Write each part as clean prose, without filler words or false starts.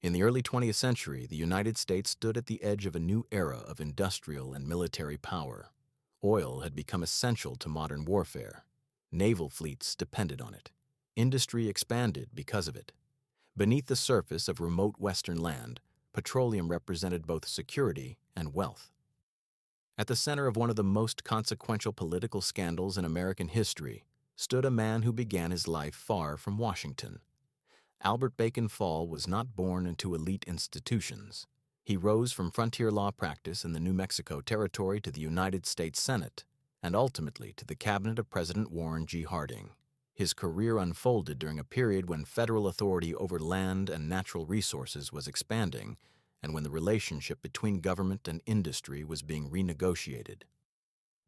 In the early 20th century, the United States stood at the edge of a new era of industrial and military power. Oil had become essential to modern warfare. Naval fleets depended on it. Industry expanded because of it. Beneath the surface of remote western land, petroleum represented both security and wealth. At the center of one of the most consequential political scandals in American history stood a man who began his life far from Washington. Albert Bacon Fall was not born into elite institutions. He rose from frontier law practice in the New Mexico Territory to the United States Senate, and ultimately to the cabinet of President Warren G. Harding. His career unfolded during a period when federal authority over land and natural resources was expanding, and when the relationship between government and industry was being renegotiated.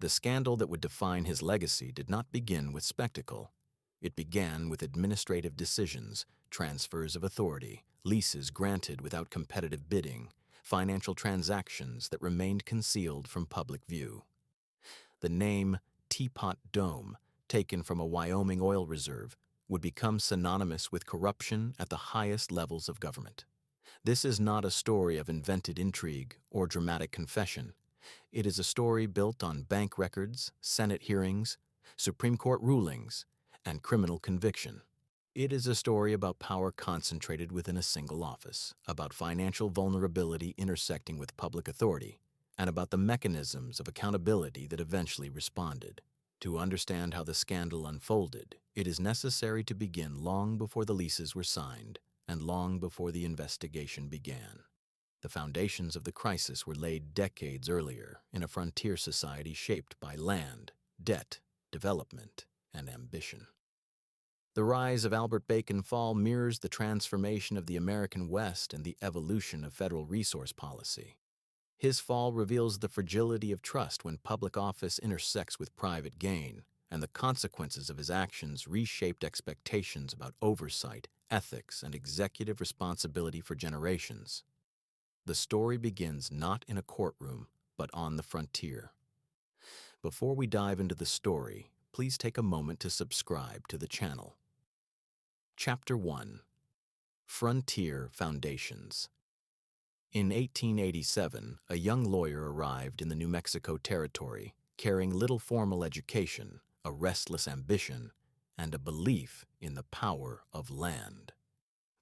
The scandal that would define his legacy did not begin with spectacle. It began with administrative decisions, transfers of authority, leases granted without competitive bidding, financial transactions that remained concealed from public view. The name Teapot Dome, taken from a Wyoming oil reserve, would become synonymous with corruption at the highest levels of government. This is not a story of invented intrigue or dramatic confession. It is a story built on bank records, Senate hearings, Supreme Court rulings, and criminal conviction. It is a story about power concentrated within a single office, about financial vulnerability intersecting with public authority, and about the mechanisms of accountability that eventually responded. To understand how the scandal unfolded, it is necessary to begin long before the leases were signed and long before the investigation began. The foundations of the crisis were laid decades earlier in a frontier society shaped by land, debt, development, and ambition. The rise of Albert Bacon Fall mirrors the transformation of the American West and the evolution of federal resource policy. His fall reveals the fragility of trust when public office intersects with private gain, and the consequences of his actions reshaped expectations about oversight, ethics, and executive responsibility for generations. The story begins not in a courtroom, but on the frontier. Before we dive into the story, please take a moment to subscribe to the channel. Chapter 1: Frontier Foundations. In 1887, a young lawyer arrived in the New Mexico Territory, carrying little formal education, a restless ambition, and a belief in the power of land.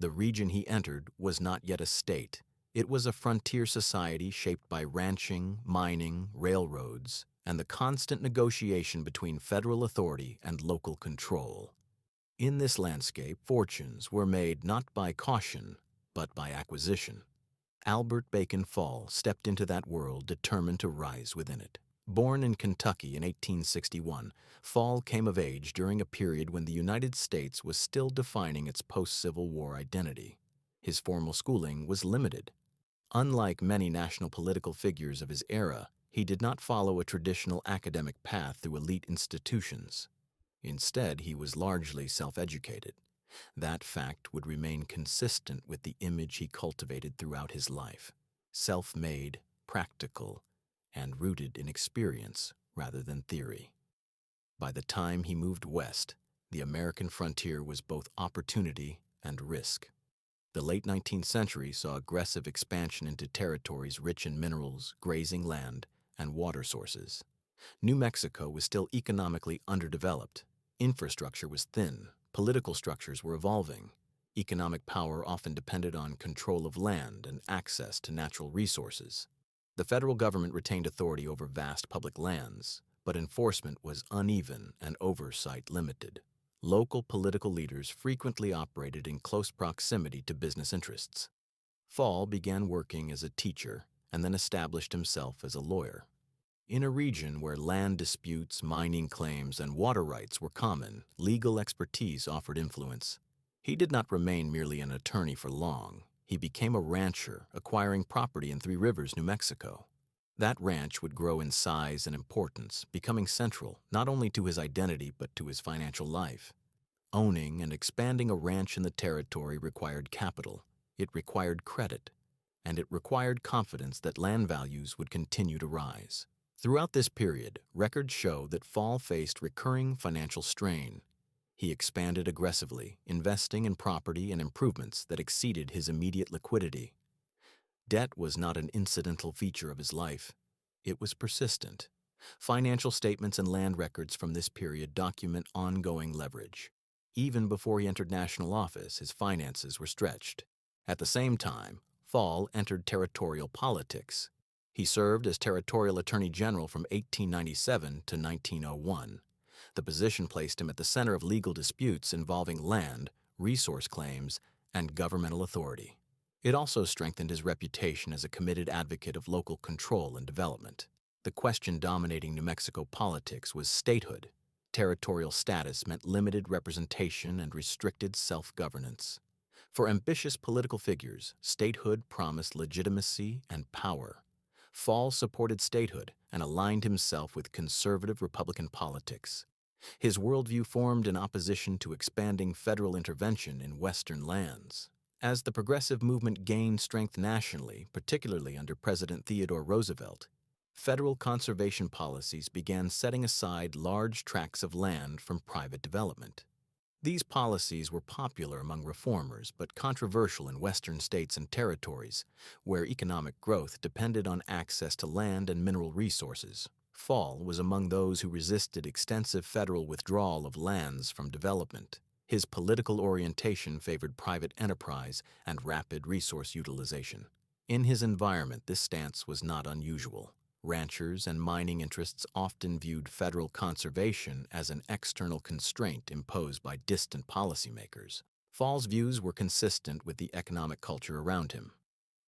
The region he entered was not yet a state. It was a frontier society shaped by ranching, mining, railroads, and the constant negotiation between federal authority and local control. In this landscape, fortunes were made not by caution, but by acquisition. Albert Bacon Fall stepped into that world determined to rise within it. Born in Kentucky in 1861, Fall came of age during a period when the United States was still defining its post-Civil War identity. His formal schooling was limited. Unlike many national political figures of his era, he did not follow a traditional academic path through elite institutions. Instead, he was largely self-educated. That fact would remain consistent with the image he cultivated throughout his life: self-made, practical, and rooted in experience rather than theory. By the time he moved west, the American frontier was both opportunity and risk. The late 19th century saw aggressive expansion into territories rich in minerals, grazing land, and water sources. New Mexico was still economically underdeveloped. Infrastructure was thin. Political structures were evolving. Economic power often depended on control of land and access to natural resources. The federal government retained authority over vast public lands, but enforcement was uneven and oversight limited. Local political leaders frequently operated in close proximity to business interests. Fall began working as a teacher and then established himself as a lawyer. In a region where land disputes, mining claims, and water rights were common, legal expertise offered influence. He did not remain merely an attorney for long. He became a rancher, acquiring property in Three Rivers, New Mexico. That ranch would grow in size and importance, becoming central not only to his identity but to his financial life. Owning and expanding a ranch in the territory required capital, it required credit, and it required confidence that land values would continue to rise. Throughout this period, records show that Fall faced recurring financial strain. He expanded aggressively, investing in property and improvements that exceeded his immediate liquidity. Debt was not an incidental feature of his life. It was persistent. Financial statements and land records from this period document ongoing leverage. Even before he entered national office, his finances were stretched. At the same time, Fall entered territorial politics. He served as Territorial Attorney General from 1897 to 1901. The position placed him at the center of legal disputes involving land, resource claims, and governmental authority. It also strengthened his reputation as a committed advocate of local control and development. The question dominating New Mexico politics was statehood. Territorial status meant limited representation and restricted self-governance. For ambitious political figures, statehood promised legitimacy and power. Fall supported statehood and aligned himself with conservative Republican politics. His worldview formed in opposition to expanding federal intervention in Western lands. As the progressive movement gained strength nationally, particularly under President Theodore Roosevelt, federal conservation policies began setting aside large tracts of land from private development. These policies were popular among reformers but controversial in Western states and territories, where economic growth depended on access to land and mineral resources. Fall was among those who resisted extensive federal withdrawal of lands from development. His political orientation favored private enterprise and rapid resource utilization. In his environment, this stance was not unusual. Ranchers and mining interests often viewed federal conservation as an external constraint imposed by distant policymakers. Fall's views were consistent with the economic culture around him.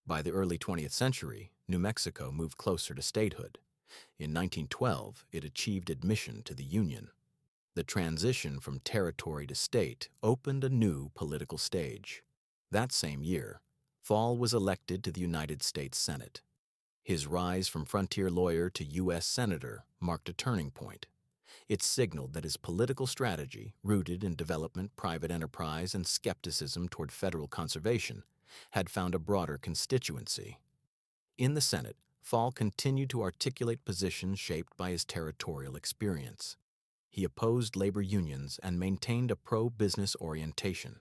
By the early 20th century, New Mexico moved closer to statehood. In 1912, it achieved admission to the Union. The transition from territory to state opened a new political stage. That same year, Fall was elected to the United States Senate. His rise from frontier lawyer to U.S. Senator marked a turning point. It signaled that his political strategy, rooted in development, private enterprise, and skepticism toward federal conservation, had found a broader constituency. In the Senate, Fall continued to articulate positions shaped by his territorial experience. He opposed labor unions and maintained a pro-business orientation.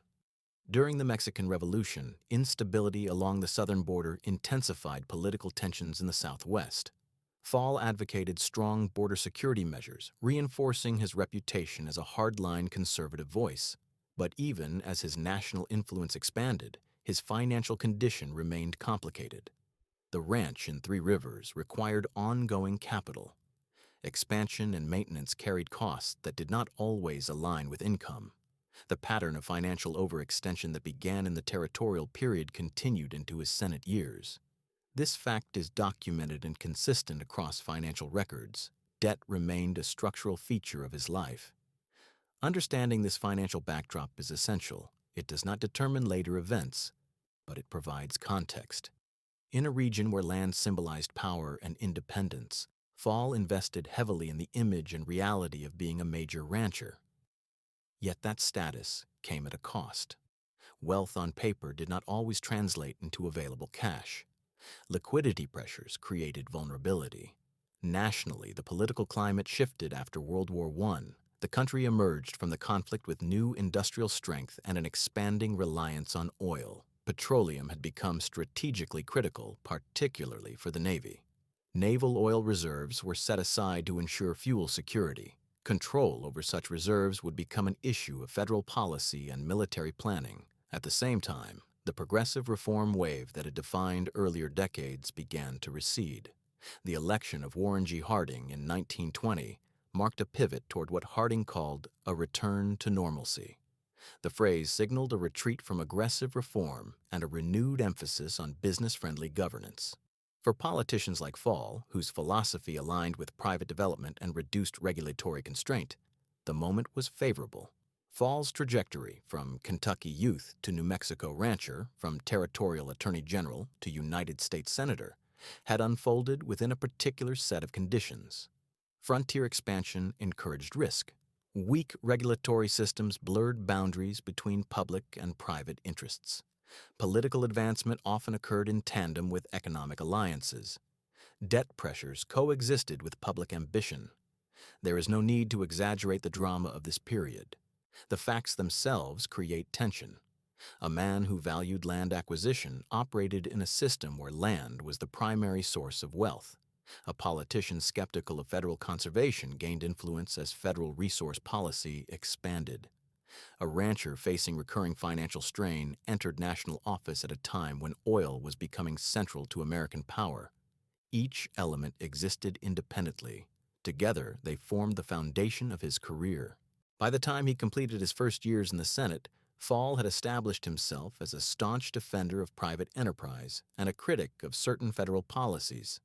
During the Mexican Revolution, instability along the southern border intensified political tensions in the Southwest. Fall advocated strong border security measures, reinforcing his reputation as a hardline conservative voice. But even as his national influence expanded, his financial condition remained complicated. The ranch in Three Rivers required ongoing capital. Expansion and maintenance carried costs that did not always align with income. The pattern of financial overextension that began in the territorial period continued into his Senate years. This fact is documented and consistent across financial records. Debt remained a structural feature of his life. Understanding this financial backdrop is essential. It does not determine later events, but it provides context. In a region where land symbolized power and independence, Fall invested heavily in the image and reality of being a major rancher. Yet that status came at a cost. Wealth on paper did not always translate into available cash. Liquidity pressures created vulnerability. Nationally, the political climate shifted after World War I. The country emerged from the conflict with new industrial strength and an expanding reliance on oil. Petroleum had become strategically critical, particularly for the Navy. Naval oil reserves were set aside to ensure fuel security. Control over such reserves would become an issue of federal policy and military planning. At the same time, the progressive reform wave that had defined earlier decades began to recede. The election of Warren G. Harding in 1920 marked a pivot toward what Harding called a return to normalcy. The phrase signaled a retreat from aggressive reform and a renewed emphasis on business-friendly governance. For politicians like Fall, whose philosophy aligned with private development and reduced regulatory constraint, the moment was favorable. Fall's trajectory from Kentucky youth to New Mexico rancher, from territorial attorney general to United States senator, had unfolded within a particular set of conditions. Frontier expansion encouraged risk. Weak regulatory systems blurred boundaries between public and private interests. Political advancement often occurred in tandem with economic alliances. Debt pressures coexisted with public ambition. There is no need to exaggerate the drama of this period. The facts themselves create tension. A man who valued land acquisition operated in a system where land was the primary source of wealth. A politician skeptical of federal conservation gained influence as federal resource policy expanded. A rancher facing recurring financial strain entered national office at a time when oil was becoming central to American power. Each element existed independently. Together, they formed the foundation of his career. By the time he completed his first years in the Senate, Fall had established himself as a staunch defender of private enterprise and a critic of certain federal policies.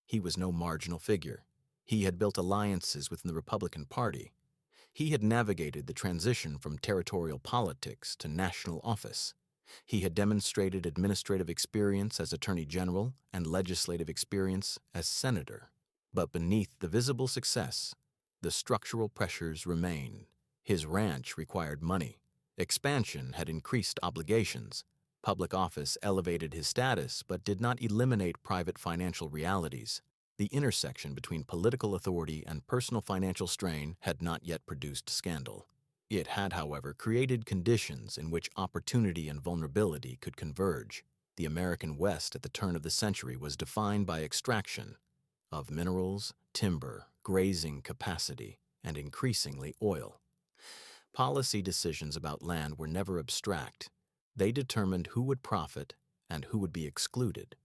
He was no marginal figure. He had built alliances within the Republican Party. He had navigated the transition from territorial politics to national office. He had demonstrated administrative experience as Attorney General and legislative experience as Senator. But beneath the visible success, the structural pressures remained. His ranch required money. Expansion had increased obligations. Public office elevated his status but did not eliminate private financial realities. The intersection between political authority and personal financial strain had not yet produced scandal. It had, however, created conditions in which opportunity and vulnerability could converge. The American West at the turn of the century was defined by extraction of minerals, timber, grazing capacity, and increasingly oil. Policy decisions about land were never abstract. They determined who would profit and who would be excluded.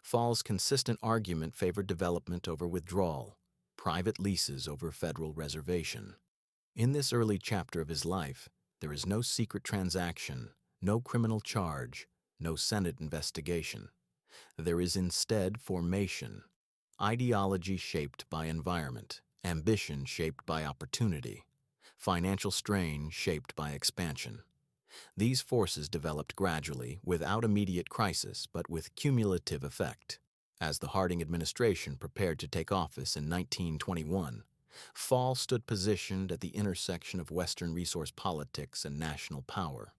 Fall's consistent argument favored development over withdrawal, private leases over federal reservation. In this early chapter of his life, there is no secret transaction, no criminal charge, no Senate investigation. There is instead formation, ideology shaped by environment, ambition shaped by opportunity, financial strain shaped by expansion. These forces developed gradually, without immediate crisis, but with cumulative effect. As the Harding administration prepared to take office in 1921, Fall stood positioned at the intersection of Western resource politics and national power.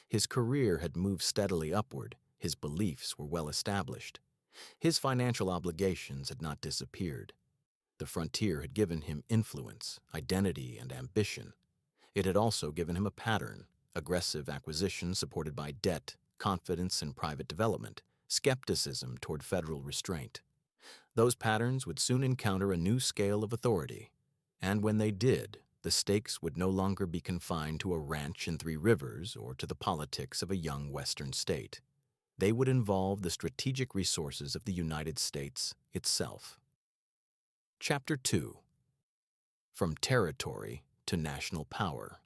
His career had moved steadily upward, his beliefs were well established. His financial obligations had not disappeared. The frontier had given him influence, identity, and ambition. It had also given him a pattern: aggressive acquisition supported by debt, confidence in private development, skepticism toward federal restraint. Those patterns would soon encounter a new scale of authority, and when they did, the stakes would no longer be confined to a ranch in Three Rivers or to the politics of a young Western state. They would involve the strategic resources of the United States itself. Chapter 2. From Territory to National Power.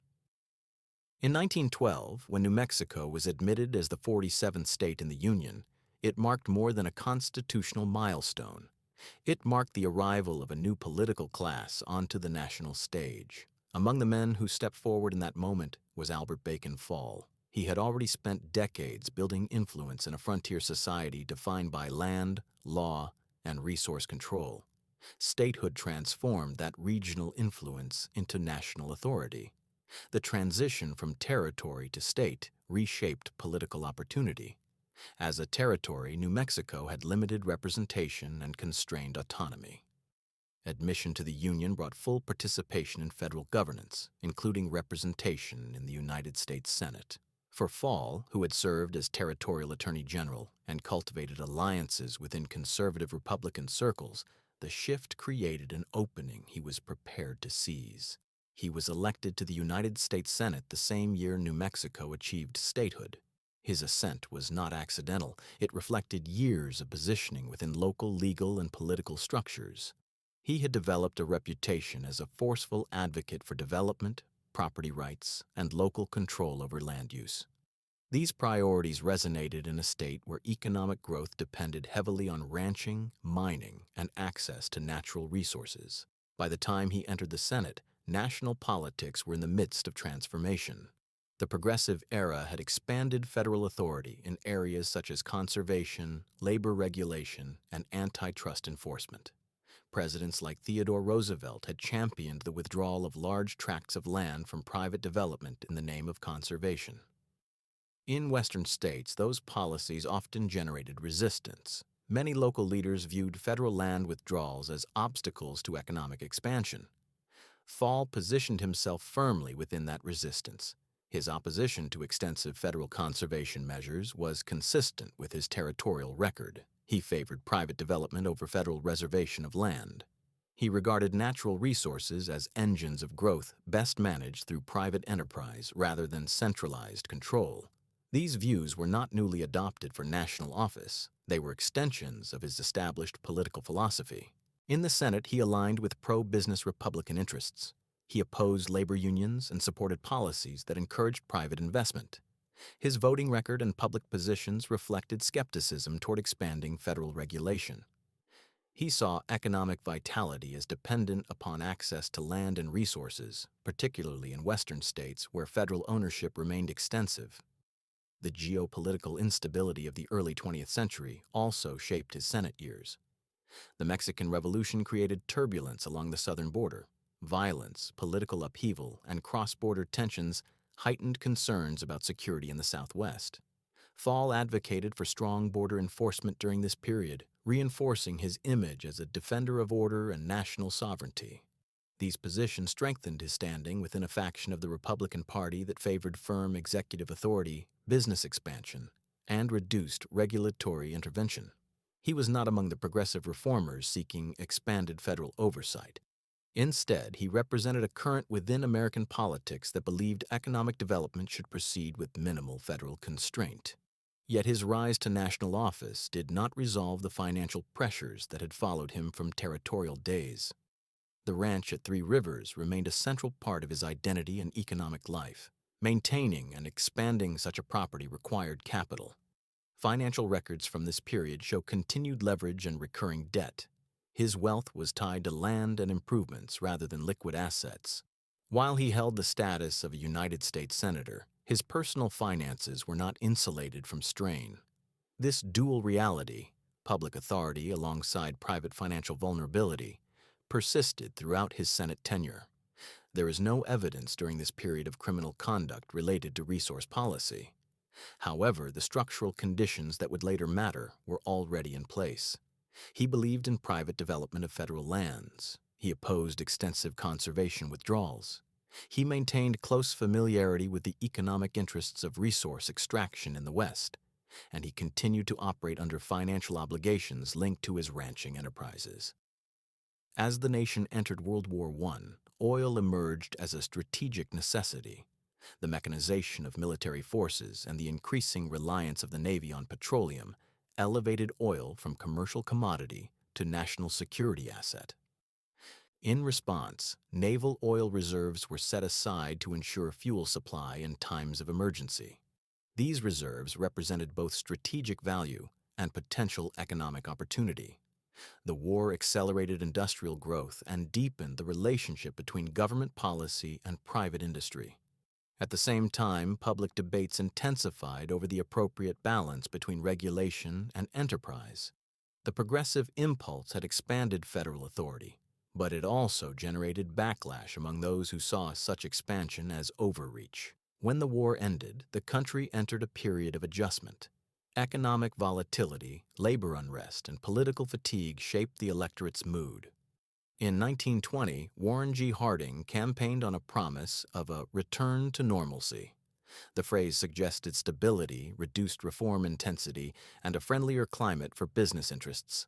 In 1912, when New Mexico was admitted as the 47th state in the Union, it marked more than a constitutional milestone. It marked the arrival of a new political class onto the national stage. Among the men who stepped forward in that moment was Albert Bacon Fall. He had already spent decades building influence in a frontier society defined by land, law, and resource control. Statehood transformed that regional influence into national authority. The transition from territory to state reshaped political opportunity. As a territory, New Mexico had limited representation and constrained autonomy. Admission to the Union brought full participation in federal governance, including representation in the United States Senate. For Fall, who had served as Territorial Attorney General and cultivated alliances within conservative Republican circles, the shift created an opening he was prepared to seize. He was elected to the United States Senate the same year New Mexico achieved statehood. His ascent was not accidental. It reflected years of positioning within local legal and political structures. He had developed a reputation as a forceful advocate for development, property rights, and local control over land use. These priorities resonated in a state where economic growth depended heavily on ranching, mining, and access to natural resources. By the time he entered the Senate, national politics were in the midst of transformation. The progressive era had expanded federal authority in areas such as conservation, labor regulation, and antitrust enforcement. Presidents like Theodore Roosevelt had championed the withdrawal of large tracts of land from private development in the name of conservation. In Western states, those policies often generated resistance. Many local leaders viewed federal land withdrawals as obstacles to economic expansion. Fall positioned himself firmly within that resistance. His opposition to extensive federal conservation measures was consistent with his territorial record. He favored private development over federal reservation of land. He regarded natural resources as engines of growth best managed through private enterprise rather than centralized control. These views were not newly adopted for national office. They were extensions of his established political philosophy. In the Senate, he aligned with pro-business Republican interests. He opposed labor unions and supported policies that encouraged private investment. His voting record and public positions reflected skepticism toward expanding federal regulation. He saw economic vitality as dependent upon access to land and resources, particularly in western states where federal ownership remained extensive. The geopolitical instability of the early 20th century also shaped his Senate years. The Mexican Revolution created turbulence along the southern border. Violence, political upheaval, and cross-border tensions heightened concerns about security in the Southwest. Fall advocated for strong border enforcement during this period, reinforcing his image as a defender of order and national sovereignty. These positions strengthened his standing within a faction of the Republican Party that favored firm executive authority, business expansion, and reduced regulatory intervention. He was not among the progressive reformers seeking expanded federal oversight. Instead, he represented a current within American politics that believed economic development should proceed with minimal federal constraint. Yet his rise to national office did not resolve the financial pressures that had followed him from territorial days. The ranch at Three Rivers remained a central part of his identity and economic life. Maintaining and expanding such a property required capital. Financial records from this period show continued leverage and recurring debt. His wealth was tied to land and improvements rather than liquid assets. While he held the status of a United States Senator, his personal finances were not insulated from strain. This dual reality, public authority alongside private financial vulnerability, persisted throughout his Senate tenure. There is no evidence during this period of criminal conduct related to resource policy. However, the structural conditions that would later matter were already in place. He believed in private development of federal lands. He opposed extensive conservation withdrawals. He maintained close familiarity with the economic interests of resource extraction in the West, and he continued to operate under financial obligations linked to his ranching enterprises. As the nation entered World War I, oil emerged as a strategic necessity. The mechanization of military forces and the increasing reliance of the Navy on petroleum elevated oil from commercial commodity to national security asset. In response, naval oil reserves were set aside to ensure fuel supply in times of emergency. These reserves represented both strategic value and potential economic opportunity. The war accelerated industrial growth and deepened the relationship between government policy and private industry. At the same time, public debates intensified over the appropriate balance between regulation and enterprise. The progressive impulse had expanded federal authority, but it also generated backlash among those who saw such expansion as overreach. When the war ended, the country entered a period of adjustment. Economic volatility, labor unrest, and political fatigue shaped the electorate's mood. In 1920, Warren G. Harding campaigned on a promise of a return to normalcy. The phrase suggested stability, reduced reform intensity, and a friendlier climate for business interests.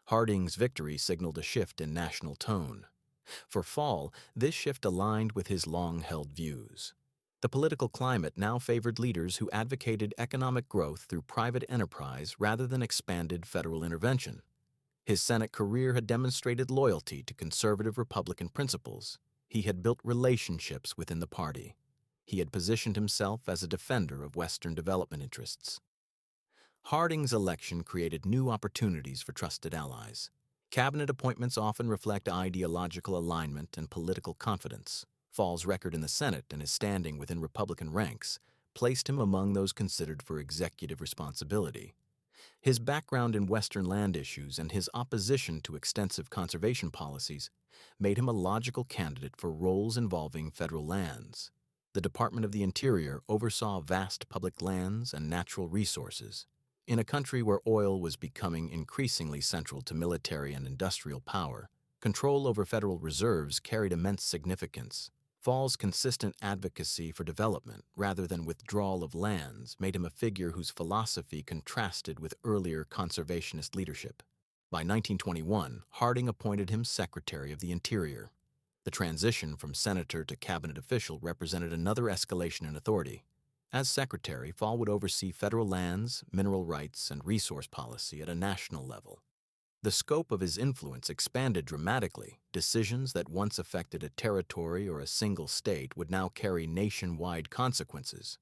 Harding's victory signaled a shift in national tone. For Fall, this shift aligned with his long-held views. The political climate now favored leaders who advocated economic growth through private enterprise rather than expanded federal intervention. His Senate career had demonstrated loyalty to conservative Republican principles. He had built relationships within the party. He had positioned himself as a defender of Western development interests. Harding's election created new opportunities for trusted allies. Cabinet appointments often reflect ideological alignment and political confidence. Fall's record in the Senate and his standing within Republican ranks placed him among those considered for executive responsibility. His background in Western land issues and his opposition to extensive conservation policies made him a logical candidate for roles involving federal lands. The Department of the Interior oversaw vast public lands and natural resources. In a country where oil was becoming increasingly central to military and industrial power, Control over federal reserves carried immense significance. Fall's consistent advocacy for development rather than withdrawal of lands made him a figure whose philosophy contrasted with earlier conservationist leadership. By 1921, Harding appointed him Secretary of the Interior. The transition from senator to cabinet official represented another escalation in authority. As secretary, Fall would oversee federal lands, mineral rights, and resource policy at a national level. The scope of his influence expanded dramatically. Decisions that once affected a territory or a single state would now carry nationwide consequences.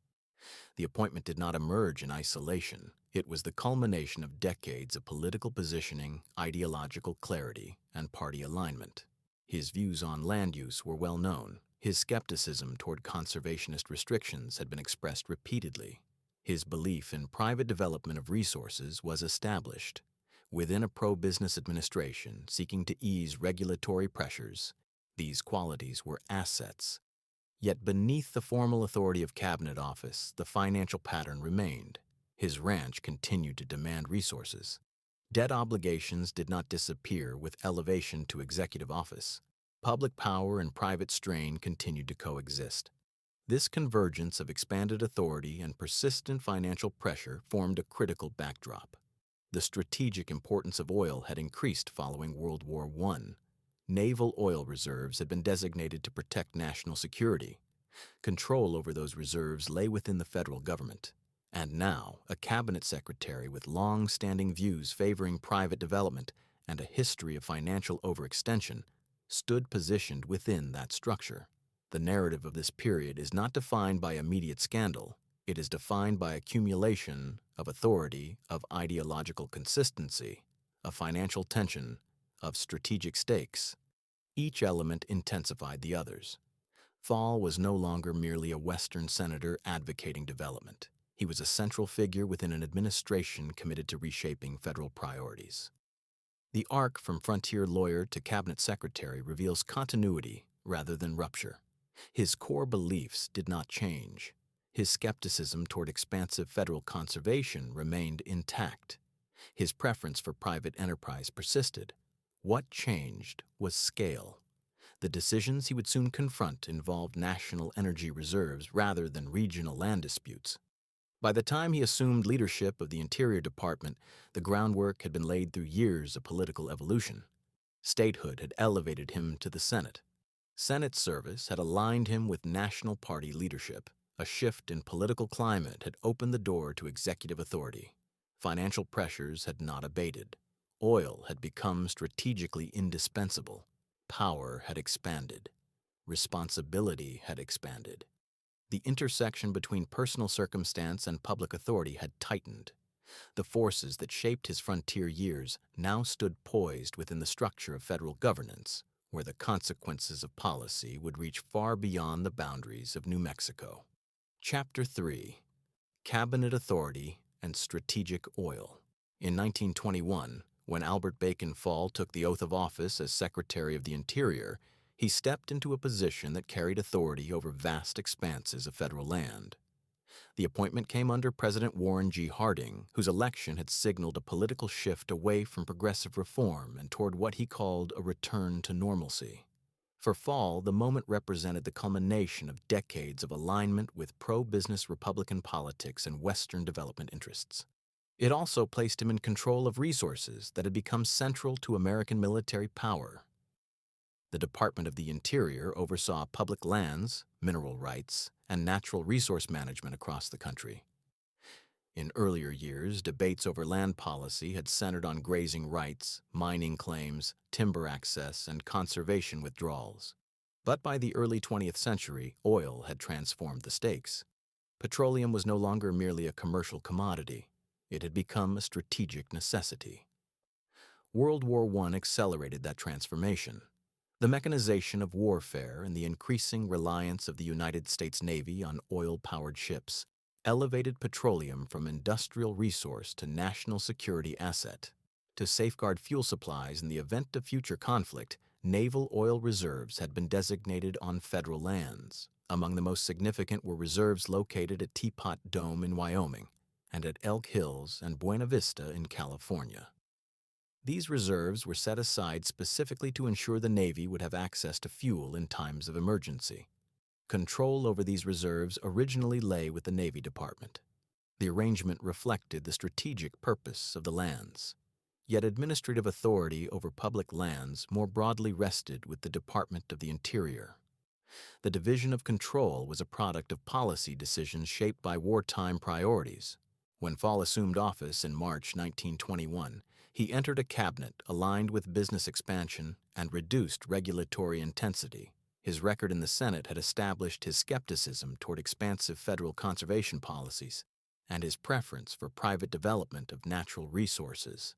The appointment did not emerge in isolation. It was the culmination of decades of political positioning, ideological clarity, and party alignment. His views on land use were well known. His skepticism toward conservationist restrictions had been expressed repeatedly. His belief in private development of resources was established. Within a pro-business administration seeking to ease regulatory pressures, these qualities were assets. Yet beneath the formal authority of cabinet office, the financial pattern remained. His ranch continued to demand resources. Debt obligations did not disappear with elevation to executive office. Public power and private strain continued to coexist. This convergence of expanded authority and persistent financial pressure formed a critical backdrop. The strategic importance of oil had increased following World War I. Naval oil reserves had been designated to protect national security. Control over those reserves lay within the federal government. And now, a cabinet secretary with long-standing views favoring private development and a history of financial overextension stood positioned within that structure. The narrative of this period is not defined by immediate scandal. It is defined by accumulation of authority, of ideological consistency, of financial tension, of strategic stakes. Each element intensified the others. Fall was no longer merely a Western senator advocating development. He was a central figure within an administration committed to reshaping federal priorities. The arc from frontier lawyer to cabinet secretary reveals continuity rather than rupture. His core beliefs did not change. His skepticism toward expansive federal conservation remained intact. His preference for private enterprise persisted. What changed was scale. The decisions he would soon confront involved national energy reserves rather than regional land disputes. By the time he assumed leadership of the Interior Department, the groundwork had been laid through years of political evolution. Statehood had elevated him to the Senate. Senate service had aligned him with national party leadership. A shift in political climate had opened the door to executive authority. Financial pressures had not abated. Oil had become strategically indispensable. Power had expanded. Responsibility had expanded. The intersection between personal circumstance and public authority had tightened. The forces that shaped his frontier years now stood poised within the structure of federal governance, where the consequences of policy would reach far beyond the boundaries of New Mexico. Chapter 3. Cabinet Authority and Strategic Oil. In 1921, when Albert Bacon Fall took the oath of office as Secretary of the Interior, he stepped into a position that carried authority over vast expanses of federal land. The appointment came under President Warren G. Harding, whose election had signaled a political shift away from progressive reform and toward what he called a return to normalcy. For Fall, the moment represented the culmination of decades of alignment with pro-business Republican politics and Western development interests. It also placed him in control of resources that had become central to American military power. The Department of the Interior oversaw public lands, mineral rights, and natural resource management across the country. In earlier years, debates over land policy had centered on grazing rights, mining claims, timber access, and conservation withdrawals. But by the early 20th century, oil had transformed the stakes. Petroleum was no longer merely a commercial commodity. It had become a strategic necessity. World War I accelerated that transformation. The mechanization of warfare and the increasing reliance of the United States Navy on oil-powered ships elevated petroleum from industrial resource to national security asset. To safeguard fuel supplies in the event of future conflict, naval oil reserves had been designated on federal lands. Among the most significant were reserves located at Teapot Dome in Wyoming and at Elk Hills and Buena Vista in California. These reserves were set aside specifically to ensure the Navy would have access to fuel in times of emergency. Control over these reserves originally lay with the Navy Department. The arrangement reflected the strategic purpose of the lands. Yet administrative authority over public lands more broadly rested with the Department of the Interior. The division of control was a product of policy decisions shaped by wartime priorities. When Fall assumed office in March 1921, he entered a cabinet aligned with business expansion and reduced regulatory intensity. His record in the Senate had established his skepticism toward expansive federal conservation policies and his preference for private development of natural resources.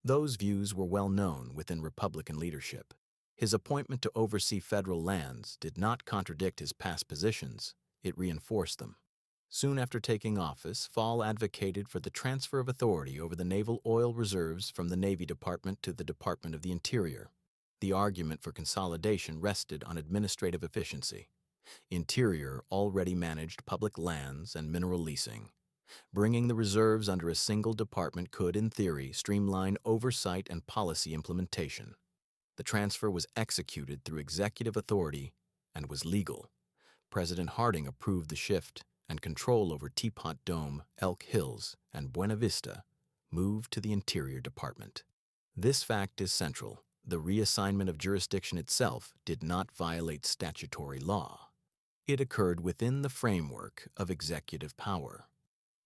Those views were well known within Republican leadership. His appointment to oversee federal lands did not contradict his past positions, it reinforced them. Soon after taking office, Fall advocated for the transfer of authority over the naval oil reserves from the Navy Department to the Department of the Interior. The argument for consolidation rested on administrative efficiency. Interior already managed public lands and mineral leasing. Bringing the reserves under a single department could, in theory, streamline oversight and policy implementation. The transfer was executed through executive authority and was legal. President Harding approved the shift, and control over Teapot Dome, Elk Hills, and Buena Vista moved to the Interior Department. This fact is central. The reassignment of jurisdiction itself did not violate statutory law. It occurred within the framework of executive power.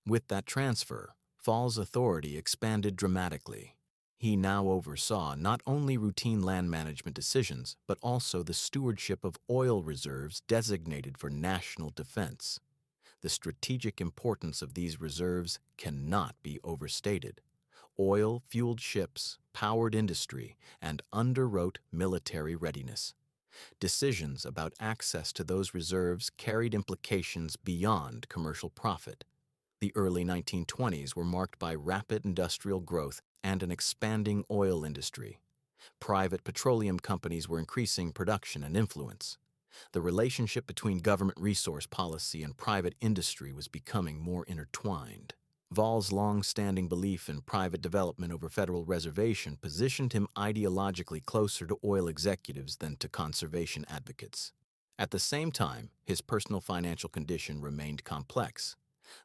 With that transfer, Fall's authority expanded dramatically. He now oversaw not only routine land management decisions, but also the stewardship of oil reserves designated for national defense. The strategic importance of these reserves cannot be overstated. Oil-fueled ships, powered industry, and underwrote military readiness. Decisions about access to those reserves carried implications beyond commercial profit. The early 1920s were marked by rapid industrial growth and an expanding oil industry. Private petroleum companies were increasing production and influence. The relationship between government resource policy and private industry was becoming more intertwined. Fall's long-standing belief in private development over federal reservation positioned him ideologically closer to oil executives than to conservation advocates. At the same time, his personal financial condition remained complex.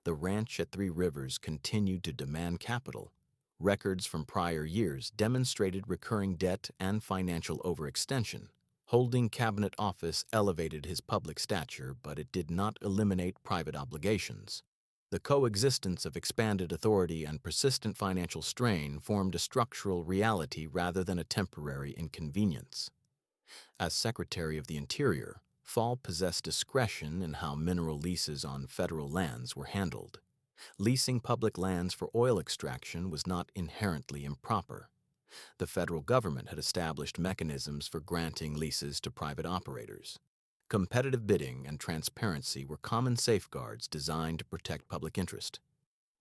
The ranch at Three Rivers continued to demand capital. Records from prior years demonstrated recurring debt and financial overextension. Holding cabinet office elevated his public stature, but it did not eliminate private obligations. The coexistence of expanded authority and persistent financial strain formed a structural reality rather than a temporary inconvenience. As Secretary of the Interior, Fall possessed discretion in how mineral leases on federal lands were handled. Leasing public lands for oil extraction was not inherently improper. The federal government had established mechanisms for granting leases to private operators. Competitive bidding and transparency were common safeguards designed to protect public interest.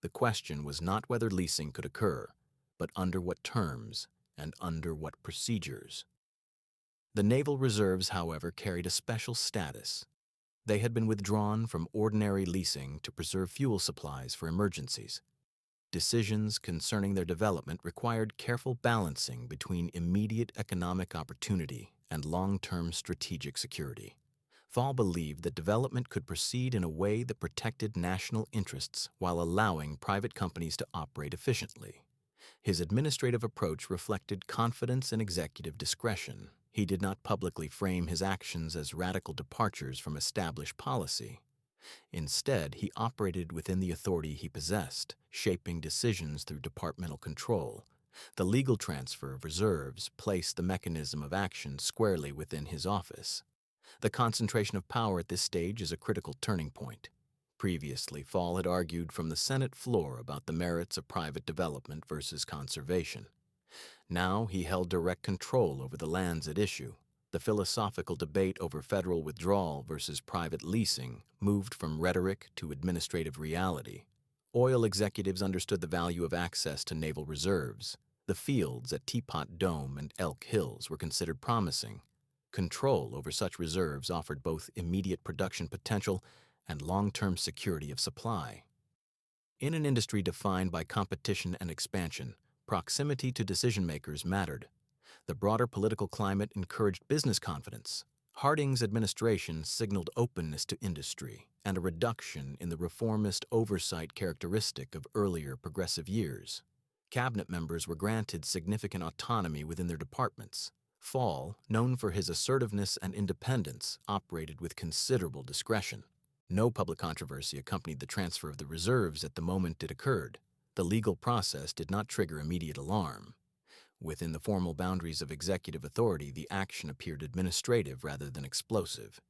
The question was not whether leasing could occur, but under what terms and under what procedures. The naval reserves, however, carried a special status. They had been withdrawn from ordinary leasing to preserve fuel supplies for emergencies. Decisions concerning their development required careful balancing between immediate economic opportunity and long-term strategic security. Fall believed that development could proceed in a way that protected national interests while allowing private companies to operate efficiently. His administrative approach reflected confidence in executive discretion. He did not publicly frame his actions as radical departures from established policy. Instead, he operated within the authority he possessed, shaping decisions through departmental control. The legal transfer of reserves placed the mechanism of action squarely within his office. The concentration of power at this stage is a critical turning point. Previously, Fall had argued from the Senate floor about the merits of private development versus conservation. Now he held direct control over the lands at issue. The philosophical debate over federal withdrawal versus private leasing moved from rhetoric to administrative reality. Oil executives understood the value of access to naval reserves. The fields at Teapot Dome and Elk Hills were considered promising. Control over such reserves offered both immediate production potential and long-term security of supply. In an industry defined by competition and expansion, Proximity to decision-makers mattered. The broader political climate encouraged business confidence. Harding's administration signaled openness to industry and a reduction in the reformist oversight characteristic of earlier progressive years. Cabinet members were granted significant autonomy within their departments. Fall, known for his assertiveness and independence, operated with considerable discretion. No public controversy accompanied the transfer of the reserves at the moment it occurred. The legal process did not trigger immediate alarm. Within the formal boundaries of executive authority, the action appeared administrative rather than explosive.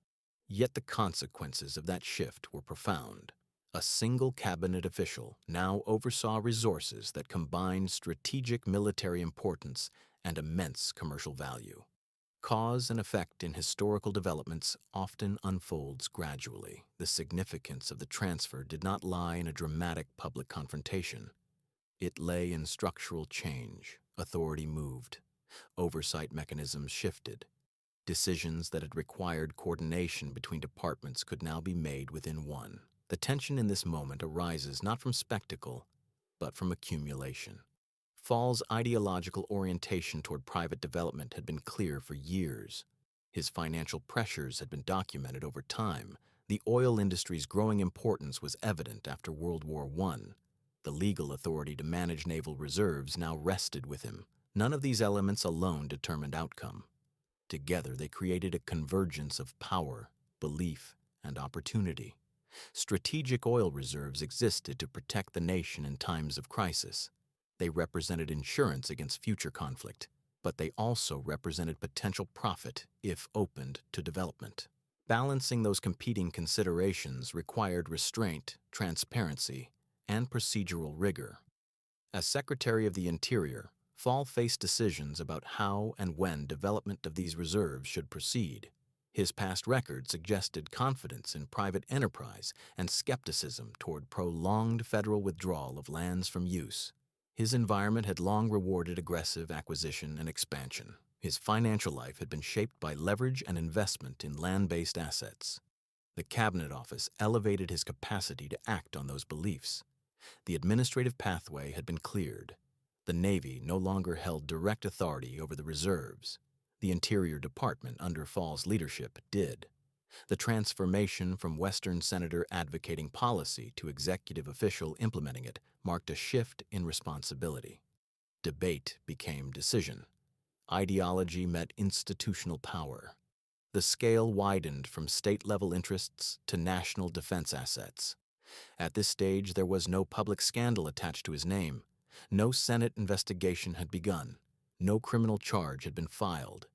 Yet the consequences of that shift were profound. A single cabinet official now oversaw resources that combined strategic military importance and immense commercial value. Cause and effect in historical developments often unfolds gradually. The significance of the transfer did not lie in a dramatic public confrontation. It lay in structural change. Authority moved. Oversight mechanisms shifted. Decisions that had required coordination between departments could now be made within one. The tension in this moment arises not from spectacle, but from accumulation. Fall's ideological orientation toward private development had been clear for years. His financial pressures had been documented over time. The oil industry's growing importance was evident after World War I. The legal authority to manage naval reserves now rested with him. None of these elements alone determined outcome. Together, they created a convergence of power, belief, and opportunity. Strategic oil reserves existed to protect the nation in times of crisis. They represented insurance against future conflict, but they also represented potential profit if opened to development. Balancing those competing considerations required restraint, transparency, and procedural rigor. As Secretary of the Interior, Fall faced decisions about how and when development of these reserves should proceed. His past record suggested confidence in private enterprise and skepticism toward prolonged federal withdrawal of lands from use. His environment had long rewarded aggressive acquisition and expansion. His financial life had been shaped by leverage and investment in land-based assets. The Cabinet Office elevated his capacity to act on those beliefs. The administrative pathway had been cleared. The Navy no longer held direct authority over the reserves. The Interior Department, under Fall's leadership, did. The transformation from Western senator advocating policy to executive official implementing it marked a shift in responsibility. Debate became decision. Ideology met institutional power. The scale widened from state-level interests to national defense assets. At this stage, there was no public scandal attached to his name. No Senate investigation had begun. No criminal charge had been filed.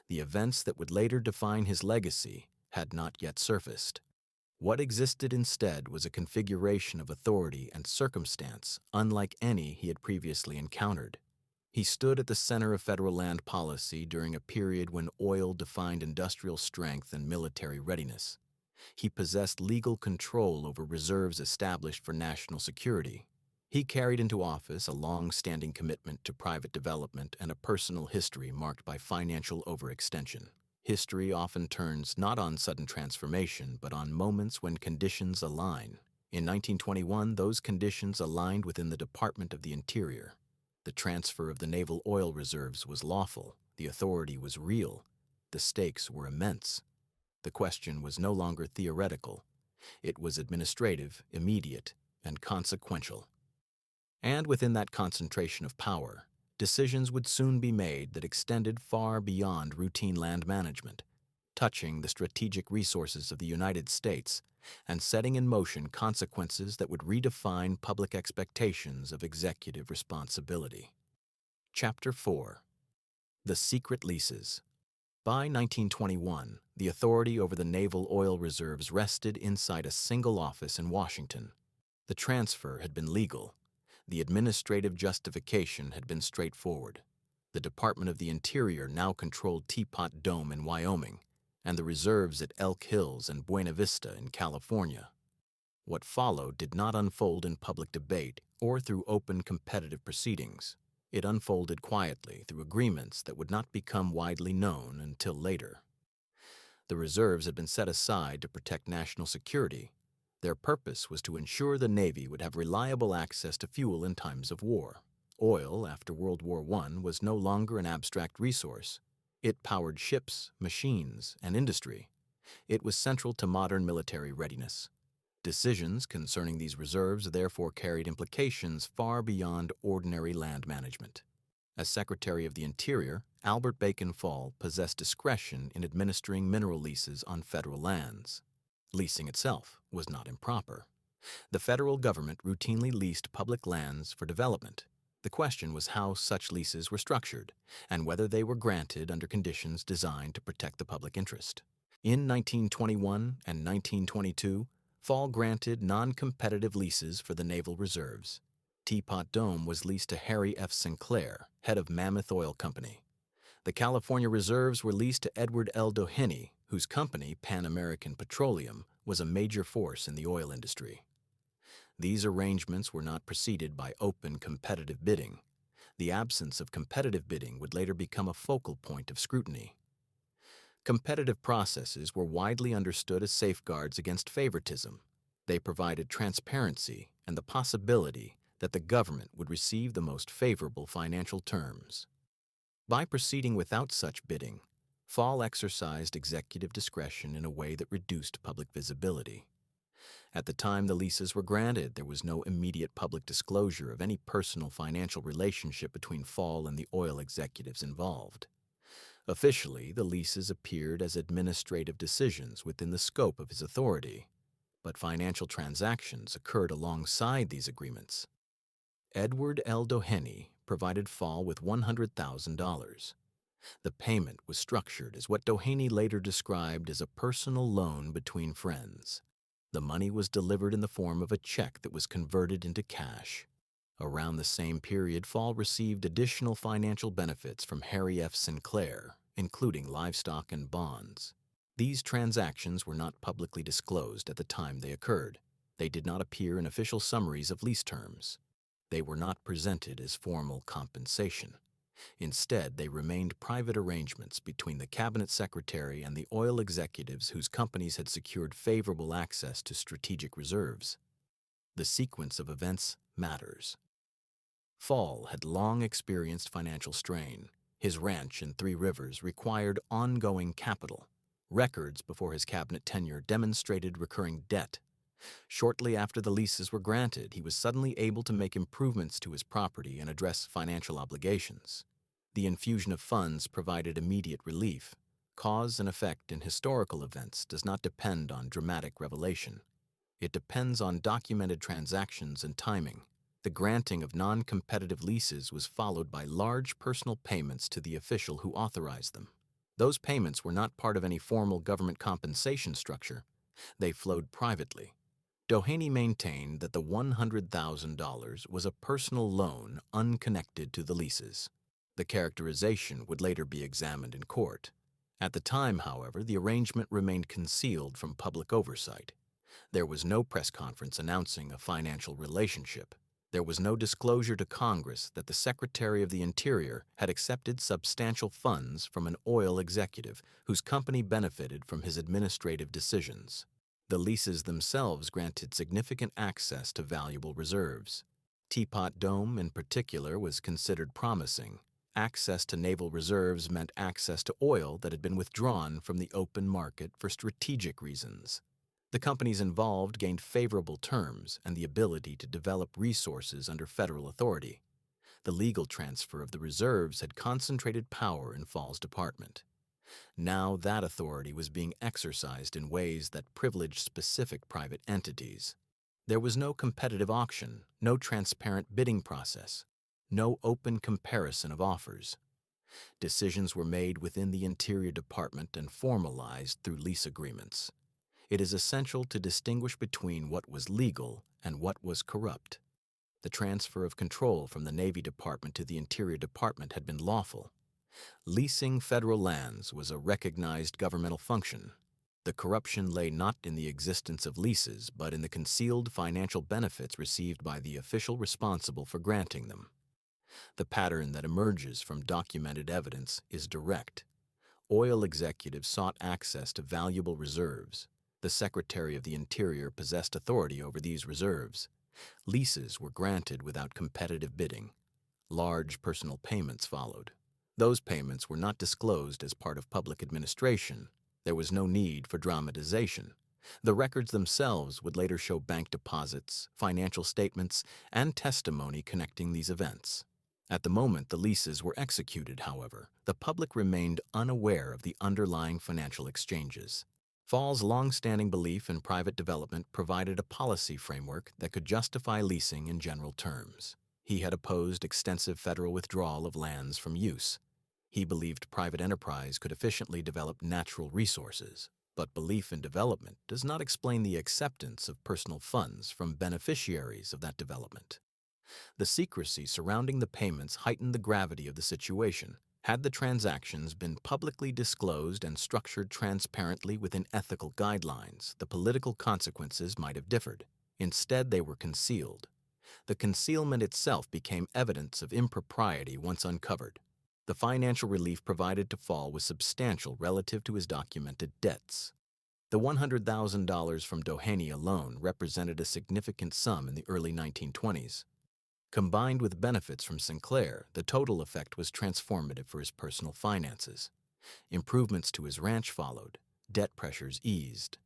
The events that would later define his legacy had not yet surfaced. What existed instead was a configuration of authority and circumstance unlike any he had previously encountered. He stood at the center of federal land policy during a period when oil defined industrial strength and military readiness. He possessed legal control over reserves established for national security. He carried into office a long-standing commitment to private development and a personal history marked by financial overextension. History often turns not on sudden transformation, but on moments when conditions align. In 1921, those conditions aligned within the Department of the Interior. The transfer of the naval oil reserves was lawful, the authority was real, the stakes were immense. The question was no longer theoretical. It was administrative, immediate, and consequential. And within that concentration of power, decisions would soon be made that extended far beyond routine land management, touching the strategic resources of the United States and setting in motion consequences that would redefine public expectations of executive responsibility. Chapter 4. The Secret Leases. By 1921, the authority over the naval oil reserves rested inside a single office in Washington. The transfer had been legal. The administrative justification had been straightforward. The Department of the Interior now controlled Teapot Dome in Wyoming and the reserves at Elk Hills and Buena Vista in California. What followed did not unfold in public debate or through open competitive proceedings. It unfolded quietly through agreements that would not become widely known until later. The reserves had been set aside to protect national security. Their purpose was to ensure the Navy would have reliable access to fuel in times of war. Oil, after World War I, was no longer an abstract resource. It powered ships, machines, and industry. It was central to modern military readiness. Decisions concerning these reserves therefore carried implications far beyond ordinary land management. As Secretary of the Interior, Albert Bacon Fall possessed discretion in administering mineral leases on federal lands. Leasing itself was not improper. The federal government routinely leased public lands for development. The question was how such leases were structured and whether they were granted under conditions designed to protect the public interest. In 1921 and 1922, Fall granted non-competitive leases for the naval reserves. Teapot Dome was leased to Harry F. Sinclair, head of Mammoth Oil Company. The California reserves were leased to Edward L. Doheny, whose company, Pan American Petroleum, was a major force in the oil industry. These arrangements were not preceded by open competitive bidding. The absence of competitive bidding would later become a focal point of scrutiny. Competitive processes were widely understood as safeguards against favoritism. They provided transparency and the possibility that the government would receive the most favorable financial terms. By proceeding without such bidding, Fall exercised executive discretion in a way that reduced public visibility. At the time the leases were granted, there was no immediate public disclosure of any personal financial relationship between Fall and the oil executives involved. Officially, the leases appeared as administrative decisions within the scope of his authority, but financial transactions occurred alongside these agreements. Edward L. Doheny provided Fall with $100,000. The payment was structured as what Doheny later described as a personal loan between friends. The money was delivered in the form of a check that was converted into cash. Around the same period, Fall received additional financial benefits from Harry F. Sinclair, including livestock and bonds. These transactions were not publicly disclosed at the time they occurred. They did not appear in official summaries of lease terms. They were not presented as formal compensation. Instead, they remained private arrangements between the cabinet secretary and the oil executives whose companies had secured favorable access to strategic reserves. The sequence of events matters. Fall had long experienced financial strain. His ranch in Three Rivers required ongoing capital. Records before his cabinet tenure demonstrated recurring debt. Shortly after the leases were granted, he was suddenly able to make improvements to his property and address financial obligations. The infusion of funds provided immediate relief. Cause and effect in historical events does not depend on dramatic revelation. It depends on documented transactions and timing. The granting of non-competitive leases was followed by large personal payments to the official who authorized them. Those payments were not part of any formal government compensation structure. They flowed privately. Doheny maintained that the $100,000 was a personal loan unconnected to the leases. The characterization would later be examined in court. At the time, however, the arrangement remained concealed from public oversight. There was no press conference announcing a financial relationship. There was no disclosure to Congress that the Secretary of the Interior had accepted substantial funds from an oil executive whose company benefited from his administrative decisions. The leases themselves granted significant access to valuable reserves. Teapot Dome, in particular, was considered promising. Access to naval reserves meant access to oil that had been withdrawn from the open market for strategic reasons. The companies involved gained favorable terms and the ability to develop resources under federal authority. The legal transfer of the reserves had concentrated power in Fall's department. Now that authority was being exercised in ways that privileged specific private entities. There was no competitive auction, no transparent bidding process, no open comparison of offers. Decisions were made within the Interior Department and formalized through lease agreements. It is essential to distinguish between what was legal and what was corrupt. The transfer of control from the Navy Department to the Interior Department had been lawful. Leasing federal lands was a recognized governmental function. The corruption lay not in the existence of leases, but in the concealed financial benefits received by the official responsible for granting them. The pattern that emerges from documented evidence is direct. Oil executives sought access to valuable reserves. The Secretary of the Interior possessed authority over these reserves. Leases were granted without competitive bidding. Large personal payments followed. Those payments were not disclosed as part of public administration. There was no need for dramatization. The records themselves would later show bank deposits, financial statements, and testimony connecting these events. At the moment the leases were executed, however, the public remained unaware of the underlying financial exchanges. Fall's long-standing belief in private development provided a policy framework that could justify leasing in general terms. He had opposed extensive federal withdrawal of lands from use. He believed private enterprise could efficiently develop natural resources, but belief in development does not explain the acceptance of personal funds from beneficiaries of that development. The secrecy surrounding the payments heightened the gravity of the situation. Had the transactions been publicly disclosed and structured transparently within ethical guidelines, the political consequences might have differed. Instead, they were concealed. The concealment itself became evidence of impropriety once uncovered. The financial relief provided to Fall was substantial relative to his documented debts. The $100,000 from Doheny alone represented a significant sum in the early 1920s. Combined with benefits from Sinclair, the total effect was transformative for his personal finances. Improvements to his ranch followed. Debt pressures eased.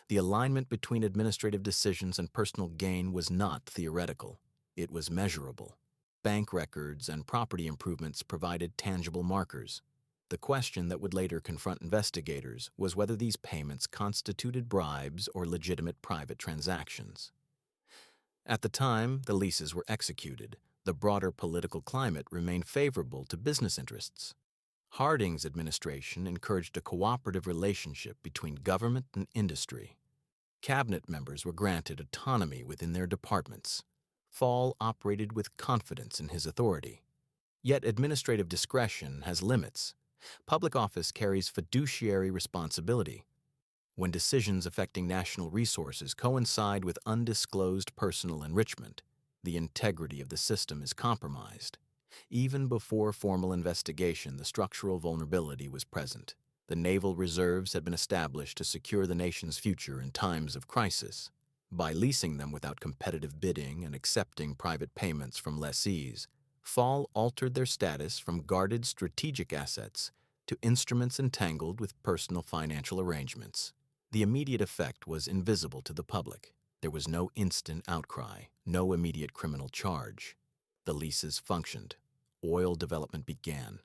The alignment between administrative decisions and personal gain was not theoretical. It was measurable. Bank records and property improvements provided tangible markers. The question that would later confront investigators was whether these payments constituted bribes or legitimate private transactions. At the time the leases were executed, the broader political climate remained favorable to business interests. Harding's administration encouraged a cooperative relationship between government and industry. Cabinet members were granted autonomy within their departments. Fall operated with confidence in his authority. Yet administrative discretion has limits. Public office carries fiduciary responsibility. When decisions affecting national resources coincide with undisclosed personal enrichment, the integrity of the system is compromised. Even before formal investigation, the structural vulnerability was present. The naval reserves had been established to secure the nation's future in times of crisis. By leasing them without competitive bidding and accepting private payments from lessees, Fall altered their status from guarded strategic assets to instruments entangled with personal financial arrangements. The immediate effect was invisible to the public. There was no instant outcry, no immediate criminal charge. The leases functioned. Oil development began.